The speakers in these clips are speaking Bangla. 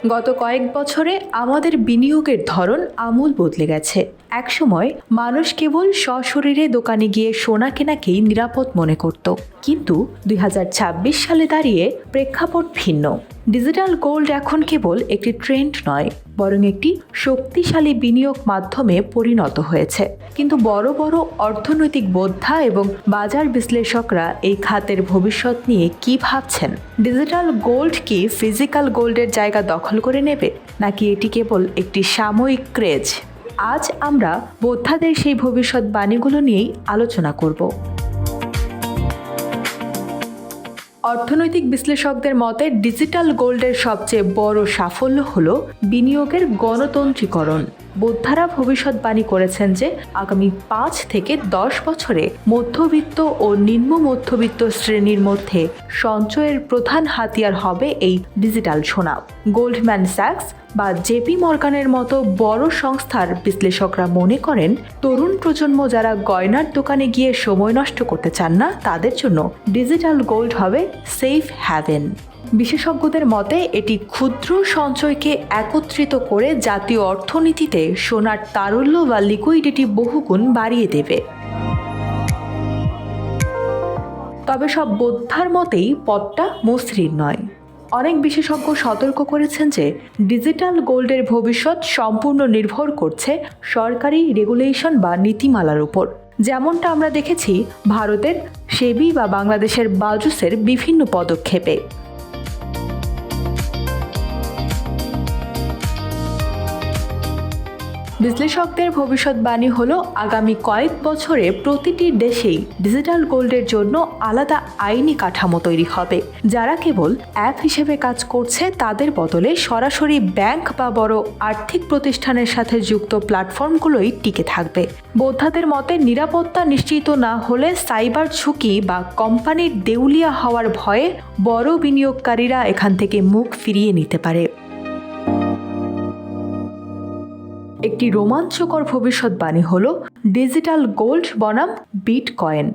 গত কয়েক বছরে আমাদের বিনিয়োগের ধরন আমূল বদলে গেছে। একসময় মানুষ কেবল সশরীরে দোকানে গিয়ে সোনা কেনাকেই নিরাপদ মনে করত, কিন্তু ২০২৬ সালে দাঁড়িয়ে প্রেক্ষাপট ভিন্ন। ডিজিটাল গোল্ড এখন কেবল একটি ট্রেন্ড নয়, বরং একটি শক্তিশালী বিনিয়োগ মাধ্যমে পরিণত হয়েছে। কিন্তু বড় বড় অর্থনৈতিক বোদ্ধা এবং বাজার বিশ্লেষকরা এই খাতের ভবিষ্যৎ নিয়ে কি ভাবছেন? ডিজিটাল গোল্ড কি ফিজিক্যাল গোল্ডের জায়গা দখল করে নেবে, নাকি এটি কেবল একটি সাময়িক ক্রেজ? আজ আমরা বোদ্ধাদের সেই ভবিষ্যৎবাণীগুলো নিয়েই আলোচনা করব। অর্থনৈতিক বিশ্লেষকদের মতে ডিজিটাল গোল্ডের সবচেয়ে বড় সাফল্য হল বিনিয়োগের গণতন্ত্রীকরণ। বোদ্ধারা ভবিষ্যৎবাণী করেছেন যে আগামী ৫ থেকে ১০ বছরে মধ্যবিত্ত ও নিম্ন মধ্যবিত্ত শ্রেণীর মধ্যে সঞ্চয়ের প্রধান হাতিয়ার হবে এই ডিজিটাল সোনা। গোল্ডম্যান স্যাক্স বা জেপি মর্গানের মতো বড় সংস্থার বিশ্লেষকরা মনে করেন, তরুণ প্রজন্ম যারা গয়নার দোকানে গিয়ে সময় নষ্ট করতে চান না, তাদের জন্য ডিজিটাল গোল্ড হবে সেফ হ্যাভেন। বিশেষজ্ঞদের মতে এটি ক্ষুদ্র সঞ্চয়কে একত্রিত করে জাতীয় অর্থনীতিতে সোনার তারল্য বা লিকুইডিটি বহুগুণ বাড়িয়ে দেবে। তবে সব বোদ্ধার মতেই পথটা মসৃণ নয়। অনেক বিশেষজ্ঞ সতর্ক করেছেন যে ডিজিটাল গোল্ডের ভবিষ্যৎ সম্পূর্ণ নির্ভর করছে সরকারি রেগুলেশন বা নীতিমালার উপর। যেমনটা আমরা দেখেছি ভারতের সেবি বা বাংলাদেশের বাজুসের বিভিন্ন পদক্ষেপে। বিশ্লেষকদের ভবিষ্যৎবাণী হলো আগামী কয়েক বছরে প্রতিটি দেশেই ডিজিটাল গোল্ডের জন্য আলাদা আইনি কাঠামো তৈরি হবে। যারা কেবল অ্যাপ হিসেবে কাজ করছে তাদের বদলে সরাসরি ব্যাংক বা বড় আর্থিক প্রতিষ্ঠানের সাথে যুক্ত প্ল্যাটফর্মগুলোই টিকে থাকবে। বোদ্ধাদের মতে নিরাপত্তা নিশ্চিত না হলে সাইবার ঝুঁকি বা কোম্পানির দেউলিয়া হওয়ার ভয়ে বড় বিনিয়োগকারীরা এখান থেকে মুখ ফিরিয়ে নিতে পারে। একটি রোমাঞ্চকর ভবিষ্যৎবাণী হল ডিজিটাল গোল্ড বনাম বিটকয়েন।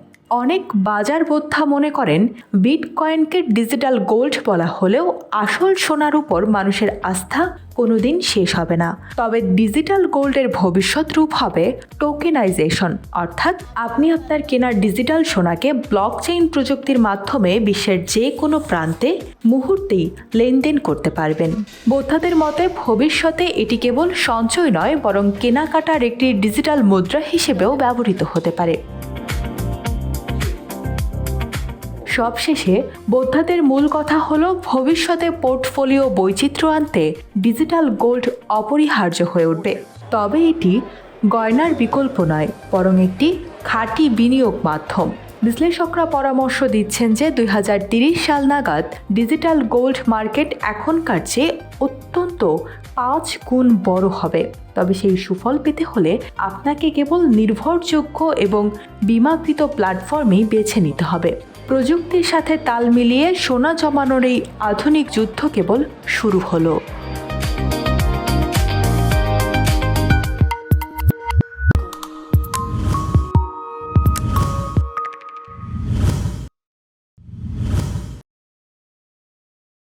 অনেক বাজার বোদ্ধা মনে করেন বিটকয়েনকে ডিজিটাল গোল্ড বলা হলেও আসল সোনার উপর মানুষের আস্থা কোনোদিন শেষ হবে না। তবে ডিজিটাল গোল্ডের ভবিষ্যৎ রূপ হবে টোকেনাইজেশন, অর্থাৎ আপনি আপনার কেনার ডিজিটাল সোনাকে ব্লকচেইন প্রযুক্তির মাধ্যমে বিশ্বের যে কোনো প্রান্তে মুহূর্তেই লেনদেন করতে পারবেন। বোদ্ধাদের মতে ভবিষ্যতে এটি কেবল সঞ্চয় নয়, বরং কেনাকাটার একটি ডিজিটাল মুদ্রা হিসেবেও ব্যবহৃত হতে পারে। সবশেষে বোদ্ধাদের মূল কথা হলো ভবিষ্যতে পোর্টফোলিও বৈচিত্র্য আনতে ডিজিটাল গোল্ড অপরিহার্য হয়ে উঠবে। তবে এটি গয়নার বিকল্প নয়, বরং একটি খাঁটি বিনিয়োগ মাধ্যম। বিশ্লেষকরা পরামর্শ দিচ্ছেন যে ২০৩০ সাল নাগাদ ডিজিটাল গোল্ড মার্কেট এখনকার চেয়ে অত্যন্ত ৫ গুণ বড় হবে। তবে সেই সুফল পেতে হলে আপনাকে কেবল নির্ভরযোগ্য এবং বীমাকৃত প্ল্যাটফর্মই বেছে নিতে হবে। প্রযুক্তির সাথে তাল মিলিয়ে সোনা জমানোর এই আধুনিক যুদ্ধ কেবল শুরু হলো।